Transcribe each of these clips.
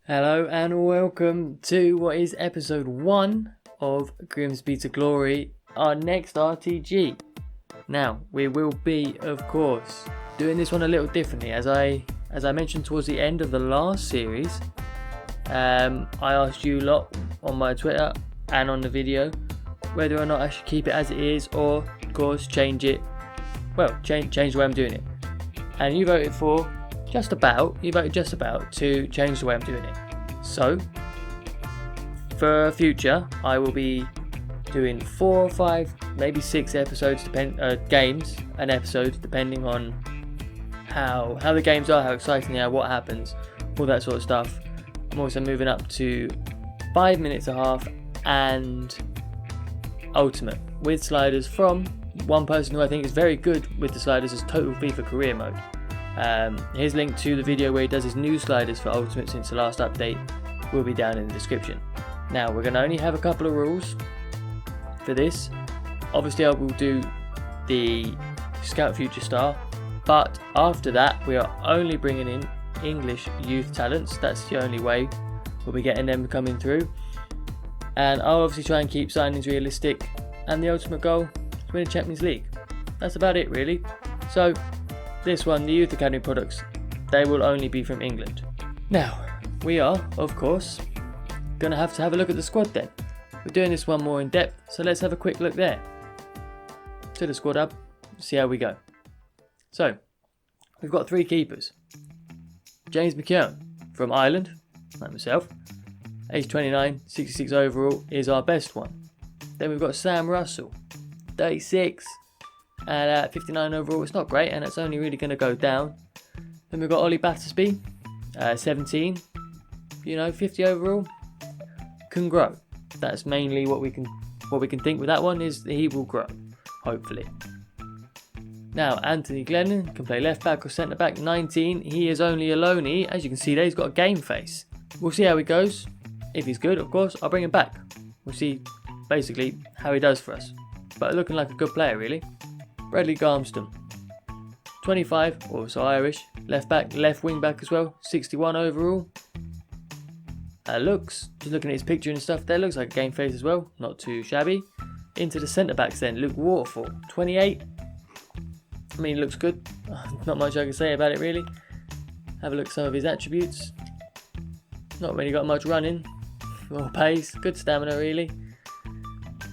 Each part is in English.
Hello and welcome to what is episode 1 of Grimsby to Glory, our next RTG. Now, we will be, of course, doing this one a little differently. As I mentioned towards the end of the last series, I asked you lot on my Twitter and on the video whether or not I should keep it as it is or, of course, change it. Well, change the way I'm doing it. And you voted just about to change the way I'm doing it. So, for future, I will be doing 4 or 5, maybe 6 episodes, games an episode, depending on how the games are, how exciting they are, what happens, all that sort of stuff. I'm also moving up to 5 minutes and a half and Ultimate with sliders from one person who I think is very good with the sliders is Total Fifa Career Mode. His link to the video where he does his new sliders for Ultimate since the last update will be down in the description. Now, we're going to only have a couple of rules for this. Obviously, I will do the Scout Future Star, but after that, we are only bringing in English youth talents. That's the only way we'll be getting them coming through. And I'll obviously try and keep signings realistic, and the ultimate goal is win a Champions League. That's about it, really. So, this one, the Youth Academy products, they will only be from England. Now, we are, of course, going to have a look at the squad then. We're doing this one more in depth, so let's have a quick look there. To the squad hub, see how we go. So, we've got 3 keepers. James McKeown from Ireland, like myself, age 29, 66 overall, is our best one. Then we've got Sam Russell, 36, and 59 overall. It's not great, and it's only really going to go down. Then we've got Ollie Battersby, 17, 50 overall. Can grow. That's mainly what we can think with that one, is that he will grow, hopefully. Now, Anthony Glennon can play left back or centre back, 19. He is only a loanee. As you can see there, he's got a game face. We'll see how he goes. If he's good, of course, I'll bring him back. We'll see basically how he does for us. But looking like a good player, really. Bradley Garmston, 25, also Irish, left back, left wing back as well, 61 overall. Just looking at his picture and stuff there, looks like a game face as well, not too shabby. Into the centre backs then, Luke Waterfall, 28. I mean, looks good, not much I can say about it really. Have a look at some of his attributes. Not really got much running or pace, good stamina really.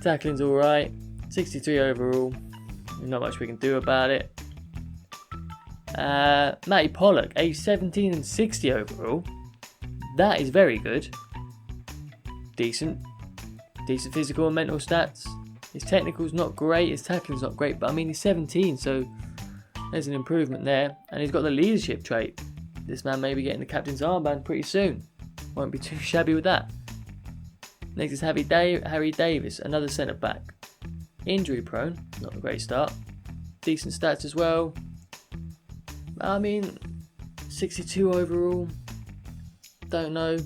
Tackling's alright, 63 overall. Not much we can do about it. Matty Pollock, age 17 and 60 overall. That is very good. Decent physical and mental stats. His technical's not great, his tackling's not great, but I mean he's 17, so there's an improvement there. And he's got the leadership trait. This man may be getting the captain's armband pretty soon. Won't be too shabby with that. Next is Harry Davis, another centre back. Injury prone, not a great start. Decent stats as well. I mean, 62 overall. Don't know.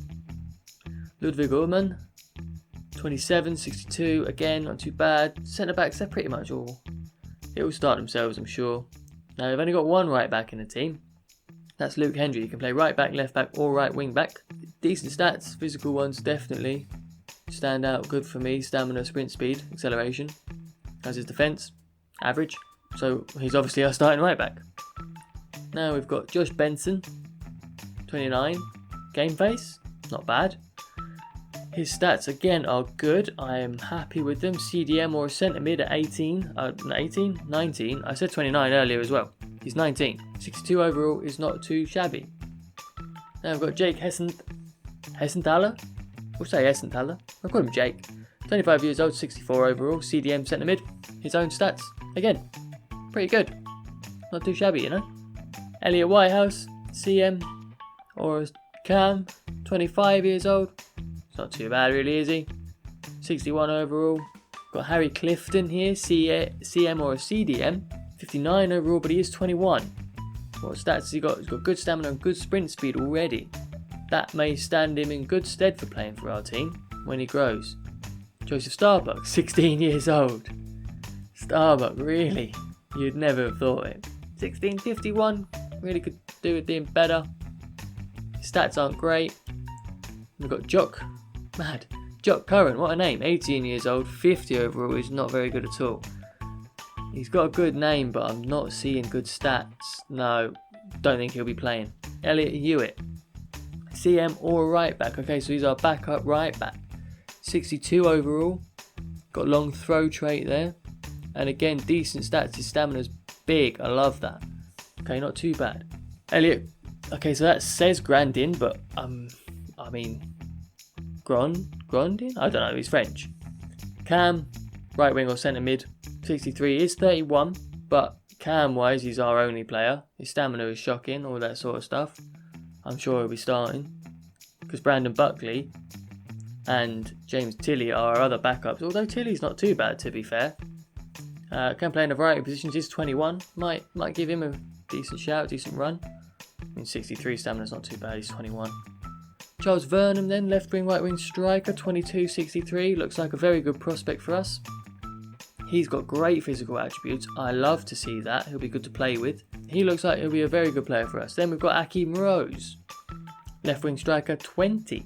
Ludwig Ullmann, 27, 62. Again, not too bad. Centre backs, they're pretty much all. It will start themselves, I'm sure. Now, we've only got one right back in the team. That's Luke Hendry. He can play right back, left back, or right wing back. Decent stats. Physical ones definitely stand out. Good for me. Stamina, sprint speed, acceleration. As his defence, average. So he's obviously our starting right back. Now we've got Josh Benson, 29. Game face, not bad. His stats again are good. I am happy with them. CDM or a centre mid at 19. I said 29 earlier as well. He's 19. 62 overall is not too shabby. Now we've got Jake Hessenthaler. We'll say Hessenthaler. I'll call him Jake. 25 years old, 64 overall, CDM centre mid. His own stats, again, pretty good. Not too shabby, Elliot Whitehouse, CM or Cam, 25 years old. It's not too bad really, is he? 61 overall. Got Harry Clifton here, CM or a CDM. 59 overall, but he is 21. What stats has he got? He's got good stamina and good sprint speed already. That may stand him in good stead for playing for our team when he grows. Joseph Starbuck, 16 years old. Starbuck, really? You'd never have thought it. 1651, really could do with being better. His stats aren't great. We've got Jock Curran, what a name, 18 years old, 50 overall, is not very good at all. He's got a good name, but I'm not seeing good stats. No, don't think he'll be playing. Elliot Hewitt, CM or right back. Okay, so he's our backup right back. 62 overall, got long throw trait there. And again, decent stats, his stamina's big, I love that. Okay, not too bad. Elliot, okay, so that says Grandin, but I mean, Grandin? I don't know, he's French. Cam, right wing or centre mid, 63, is 31, but cam wise, he's our only player. His stamina is shocking, all that sort of stuff. I'm sure he'll be starting, because Brandon Buckley and James Tilley are our other backups, although Tilley's not too bad, to be fair. Can play in a variety of positions, he's 21, might give him a decent shout, decent run. I mean, 63 stamina's not too bad, he's 21. Charles Vernham then, left wing, right wing striker, 22, 63, looks like a very good prospect for us. He's got great physical attributes, I love to see that, he'll be good to play with. He looks like he'll be a very good player for us. Then we've got Akeem Rose, left wing striker, 20,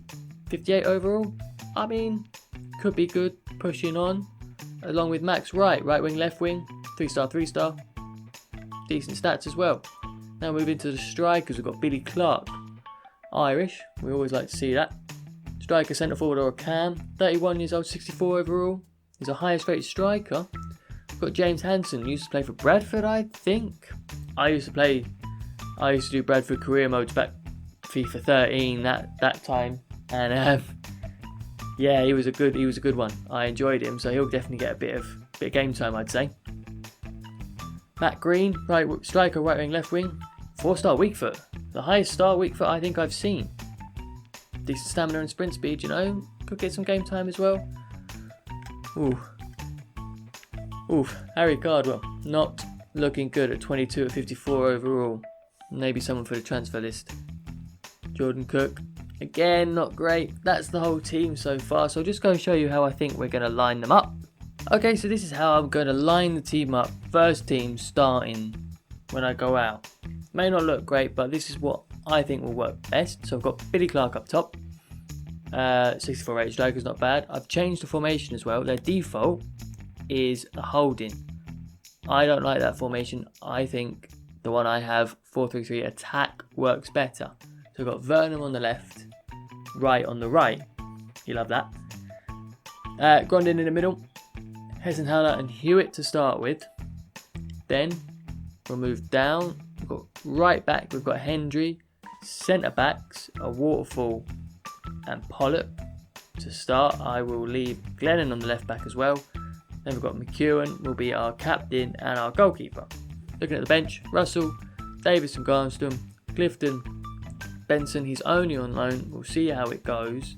58 overall, I mean, could be good, pushing on. Along with Max Wright, right wing, left wing, 3-star, 3-star, decent stats as well. Now moving to the strikers, we've got Billy Clark, Irish, we always like to see that. Striker, centre forward or a cam, 31 years old, 64 overall. He's our highest rated striker. We've got James Hansen, used to play for Bradford, I think. I used to do Bradford career modes back FIFA 13 that time, and yeah, he was a good one. I enjoyed him, so he'll definitely get a bit of game time, I'd say. Matt Green, right striker, right wing, left wing, 4-star weak foot. The highest star weak foot I think I've seen. Decent stamina and sprint speed, you know. Could get some game time as well. Harry Cardwell, not looking good at 22 at 54 overall. Maybe someone for the transfer list. Jordan Cook, again, not great. That's the whole team so far, so I'll just go and show you how I think we're going to line them up. Okay, so this is how I'm going to line the team up. First team starting when I go out. May not look great, but this is what I think will work best. So I've got Billy Clark up top. 64 rated striker's not bad. I've changed the formation as well. Their default is a holding. I don't like that formation. I think the one I have, 4-3-3 attack, works better. So I've got Vernham on the left, Wright on the right. You love that. Grondin in the middle. Hessenhaler and Hewitt to start with. Then we'll move down. We've got right back, we've got Hendry. Centre backs are Waterfall and Pollock. To start, I will leave Glennon on the left back as well. Then we've got McEwen will be our captain and our goalkeeper. Looking at the bench, Russell, Davis and Garnston, Clifton, Benson, he's only on loan. We'll see how it goes.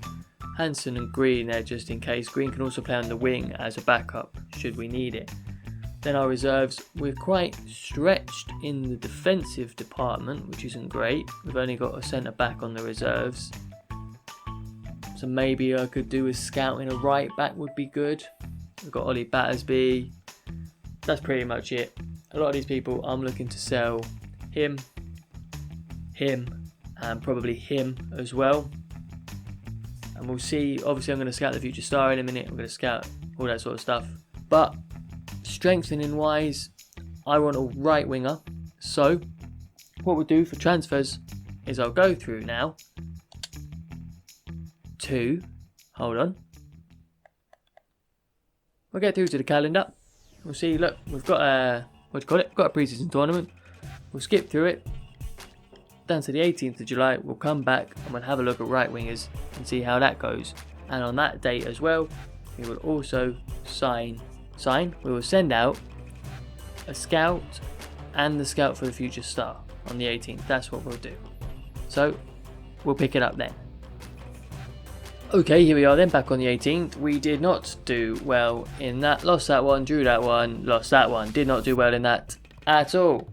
Hansen and Green there just in case. Green can also play on the wing as a backup should we need it. Then our reserves, we're quite stretched in the defensive department, which isn't great. We've only got a centre back on the reserves. So maybe I could do a scout in a right back would be good. We've got Ollie Battersby. That's pretty much it. A lot of these people I'm looking to sell him, and probably him as well. And we'll see. Obviously I'm going to scout the future star in a minute. I'm going to scout all that sort of stuff. But strengthening wise, I want a right winger. So what we'll do for transfers is I'll go through now to, hold on. We'll get through to the calendar. We'll see, look, we've got a, got a pre-season tournament. We'll skip through it down to the 18th of July. We'll come back and we'll have a look at right wingers and see how that goes. And on that date as well, we will also we will send out a scout and the scout for the future star on the 18th. That's what we'll do. So we'll pick it up then. Okay, here we are then, back on the 18th. We did not do well in that. Lost that one, drew that one, lost that one. Did not do well in that at all.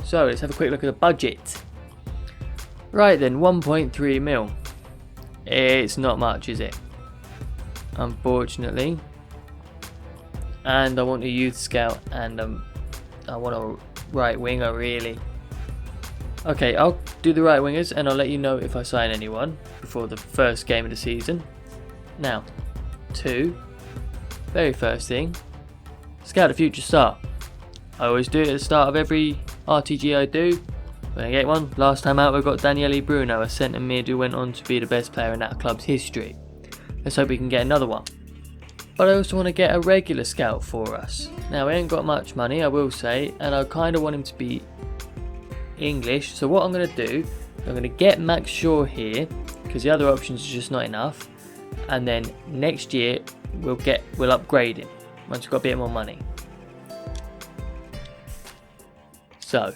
So let's have a quick look at the budget. Right then, 1.3 mil. It's not much, is it? Unfortunately. And I want a youth scout and I want a right winger really. Okay, I'll do the right wingers, and I'll let you know if I sign anyone before the first game of the season. Now, 2, very first thing, scout the future star. I always do it at the start of every RTG I do. When I get one, last time out we got Daniele Bruno, a centre mid who went on to be the best player in that club's history. Let's hope we can get another one. But I also want to get a regular scout for us. Now, we ain't got much money, I will say, and I kind of want him to be English. So what I'm going to do, I'm going to get Max Shaw here, because the other options are just not enough. And then next year, we'll upgrade him, once we've got a bit more money. So,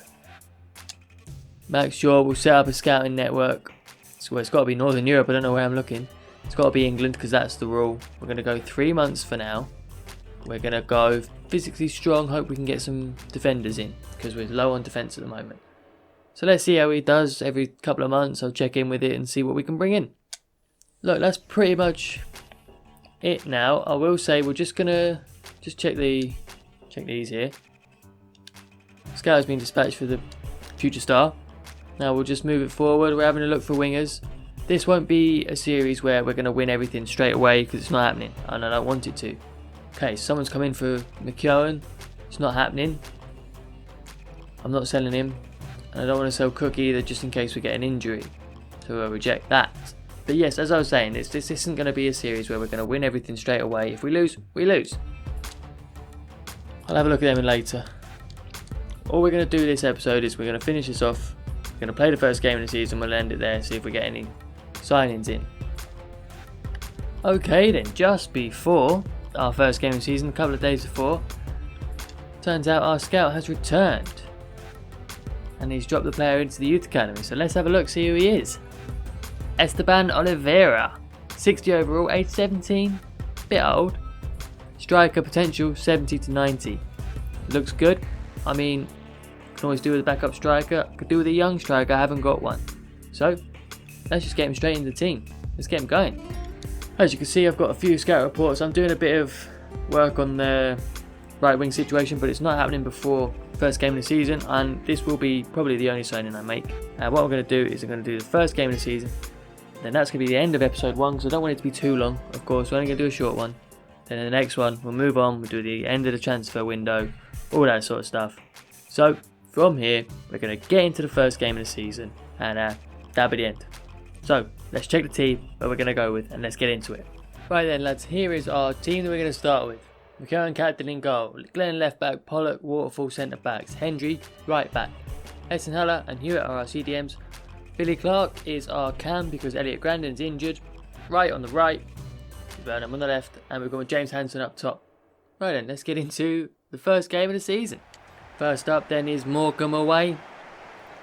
Max Shaw will set up a scouting network. So it's got to be Northern Europe, I don't know where I'm looking. It's got to be England because that's the rule. We're going to go 3 months for now. We're going to go physically strong, hope we can get some defenders in because we're low on defence at the moment. So let's see how he does every couple of months. I'll check in with it and see what we can bring in. Look, that's pretty much it now. I will say we're just going to check these here. Scout has been dispatched for the future star. Now we'll just move it forward. We're having a look for wingers. This won't be a series where we're going to win everything straight away because it's not happening and I don't want it to. Okay, someone's come in for McKeown. It's not happening. I'm not selling him. And I don't want to sell Cook either just in case we get an injury. So we'll reject that. But yes, as I was saying, this isn't going to be a series where we're going to win everything straight away. If we lose, we lose. I'll have a look at them later. All we're going to do this episode is we're going to finish this off. We're going to play the first game of the season. We'll end it there, see if we get any signings in. Okay then, just before our first game of the season, a couple of days before, turns out our scout has returned. And he's dropped the player into the youth academy. So let's have a look, see who he is. Esteban Oliveira, 60 overall, age 17, bit old. Striker potential 70 to 90. Looks good. I mean, can always do with a backup striker. Could do with a young striker, I haven't got one. So, let's just get him straight into the team. Let's get him going. As you can see, I've got a few scout reports. I'm doing a bit of work on the right wing situation, but it's not happening before first game of the season, and this will be probably the only signing I make. What I'm going to do is I'm going to do the first game of the season, then that's going to be the end of episode 1, because I don't want it to be too long, of course. We're only going to do a short one. Then in the next one, we'll move on, we'll do the end of the transfer window, all that sort of stuff. So, from here, we're going to get into the first game of the season, and that'll be the end. So, let's check the team that we're going to go with, and let's get into it. Right then, lads, here is our team that we're going to start with. McKeown captain in goal, Glenn left back, Pollock, Waterfall centre backs, Hendry right back, Essenhaller and Hewitt are our CDMs. Billy Clark is our cam because Elliot Grandin's injured. Right on the right, Burnham on the left, and we've got James Hansen up top. Right then, let's get into the first game of the season. First up then is Morecambe away.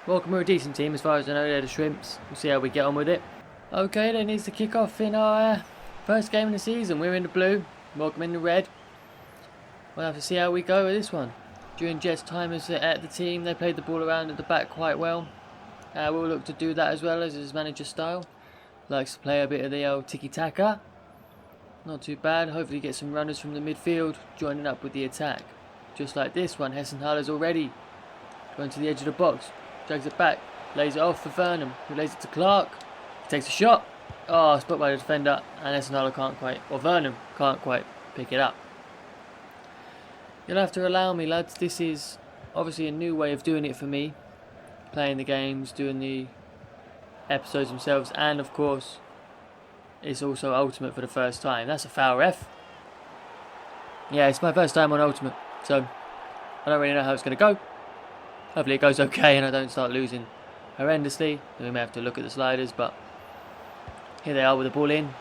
Morecambe are a decent team as far as I know, they're the Shrimps. We'll see how we get on with it. Okay then, here's the kick-off in our first game of the season. We're in the blue, Morecambe in the red. We'll have to see how we go with this one. During Jet's time as at the team, they played the ball around at the back quite well. We'll look to do that as well as his manager style. Likes to play a bit of the old tiki-taka. Not too bad. Hopefully get some runners from the midfield joining up with the attack. Just like this one, Hessenhaller's already going to the edge of the box. Drags it back, lays it off for Vernon, who lays it to Clark. He takes a shot. Oh, spot by the defender, and Hessenhaller can't quite, or Vernon can't quite pick it up. You'll have to allow me, lads. This is obviously a new way of doing it for me. Playing the games, doing the episodes themselves, and of course, it's also Ultimate for the first time. That's a foul, ref. Yeah, it's my first time on Ultimate, so I don't really know how it's going to go. Hopefully it goes okay and I don't start losing horrendously. Then we may have to look at the sliders, but here they are with the ball in.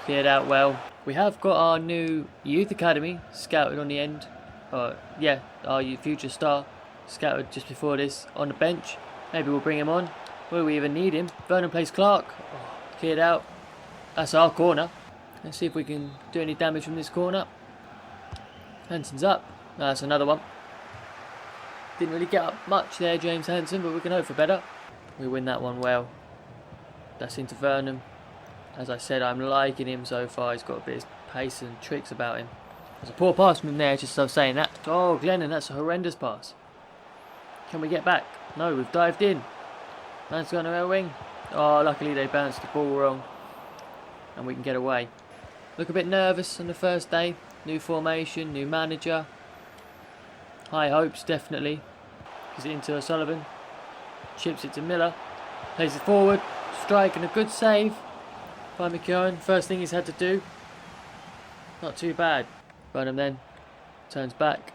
Cleared out well. We have got our new youth academy scouted on the end. Yeah, our future star scouted just before this on the bench. Maybe we'll bring him on. Will we even need him? Vernon plays Clark. Oh, cleared out. That's our corner. Let's see if we can do any damage from this corner. Hansen's up. No, that's another one. Didn't really get up much there, James Hansen, but we can hope for better. We win that one well. That's into Vernon. As I said, I'm liking him so far. He's got a bit of pace and tricks about him. There's a poor pass from him there, just as I was saying that. Oh, Glennon, that's a horrendous pass. Can we get back? No, we've dived in. Man's gone to our wing. Oh, luckily they bounced the ball wrong. And we can get away. Look a bit nervous on the first day. New formation, new manager. High hopes, definitely. Gives it into O'Sullivan. Chips it to Miller. Plays it forward. Strike and a good save by McKeown. First thing he's had to do. Not too bad. Burnham then turns back.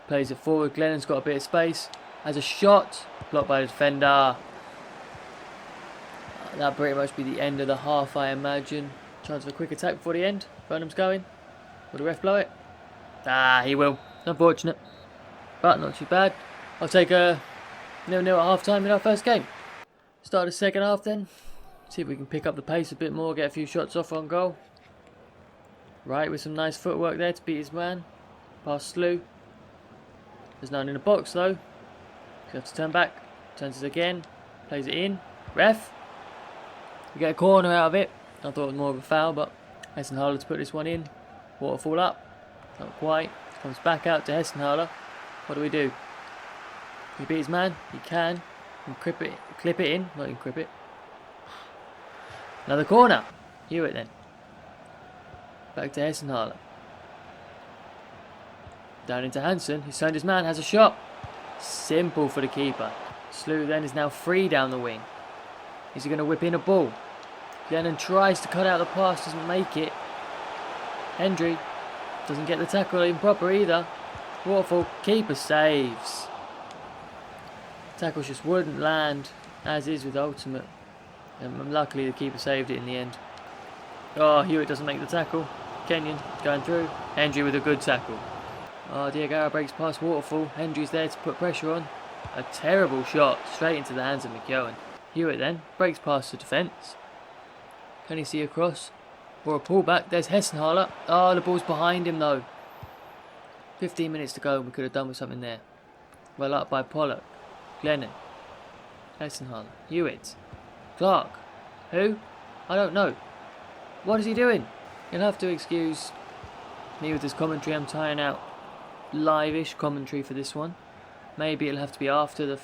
Plays it forward. Glennon's got a bit of space. Has a shot. Blocked by the defender. That'll pretty much be the end of the half, I imagine. Chance for a quick attack before the end. Burnham's going. Will the ref blow it? Ah, he will. Unfortunate. But not too bad. I'll take a 0-0 at half time in our first game. Start the second half then. See if we can pick up the pace a bit more. Get a few shots off on goal. Right, with some nice footwork there to beat his man. Past Slew. There's none in the box though. So have to turn back. Turns it again. Plays it in. Ref. We get a corner out of it. I thought it was more of a foul, but Hessenhaler to put this one in. Waterfall up. Not quite. Comes back out to Hessenhaler. What do we do? Can he beat his man? He can. Clip it in. Not encrypt it. Another corner. Hewitt then. Back to Hessenhaler. Down into Hansen. He's turned his man. Has a shot. Simple for the keeper. Slew then is now free down the wing. Is he going to whip in a ball? Glennon tries to cut out the pass. Doesn't make it. Hendry doesn't get the tackle in proper either. Waterfall. Keeper saves. Tackles just wouldn't land, as is with Ultimate. And luckily the keeper saved it in the end. Oh, Hewitt doesn't make the tackle. Kenyon going through. Hendry with a good tackle. Oh, Diagara breaks past Waterfall. Hendry's there to put pressure on. A terrible shot straight into the hands of McKeown. Hewitt then breaks past the defence. Can he see a cross? Or a pullback? There's Hessenhaler. Oh, the ball's behind him though. 15 minutes to go. We could have done with something there. Well up by Pollock. Glennon. Hessenhaler. Hewitt. Clark. Who? I don't know. What is he doing? You'll have to excuse me with this commentary. I'm tying out live-ish commentary for this one. Maybe it'll have to be after the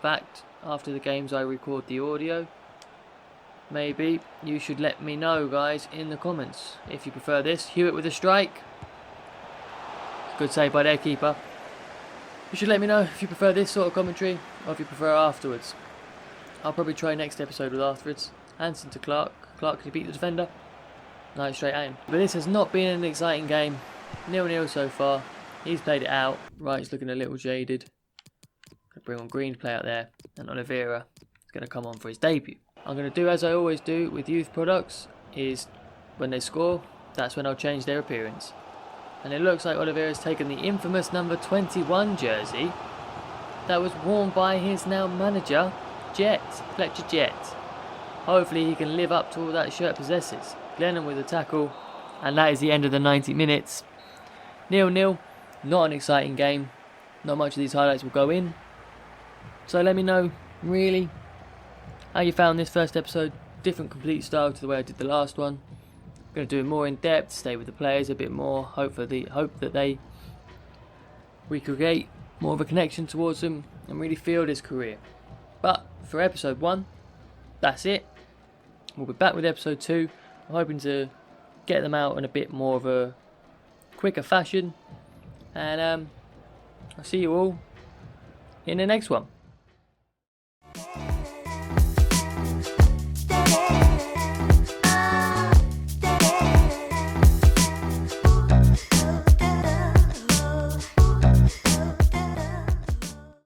fact, after the games I record the audio. Maybe you should let me know, guys, in the comments if you prefer this. Hewitt with a strike. Good save by their keeper. You should let me know if you prefer this sort of commentary or if you prefer afterwards. I'll probably try next episode with afterwards. Hansen to Clark. Clark, can he beat the defender? No, straight at him. But this has not been an exciting game. 0-0 so far. He's played it out. Right, he's looking a little jaded. Gonna bring on Green to play out there. And Oliveira is going to come on for his debut. I'm going to do as I always do with youth products. Is when they score, that's when I'll change their appearance. And it looks like Oliveira's taken the infamous number 21 jersey that was worn by his now manager, Jet. Fletcher Jet. Hopefully he can live up to all that shirt possesses. Glennon with a tackle. And that is the end of the 90 minutes. 0-0. Not an exciting game. Not much of these highlights will go in. So let me know, really, how you found this first episode. Different complete style to the way I did the last one. I'm going to do it more in depth, stay with the players a bit more, hope that they recreate more of a connection towards them and really feel this career. But for episode 1, that's it. We'll be back with episode 2. I'm hoping to get them out in a bit more of a quicker fashion. And I'll see you all in the next one.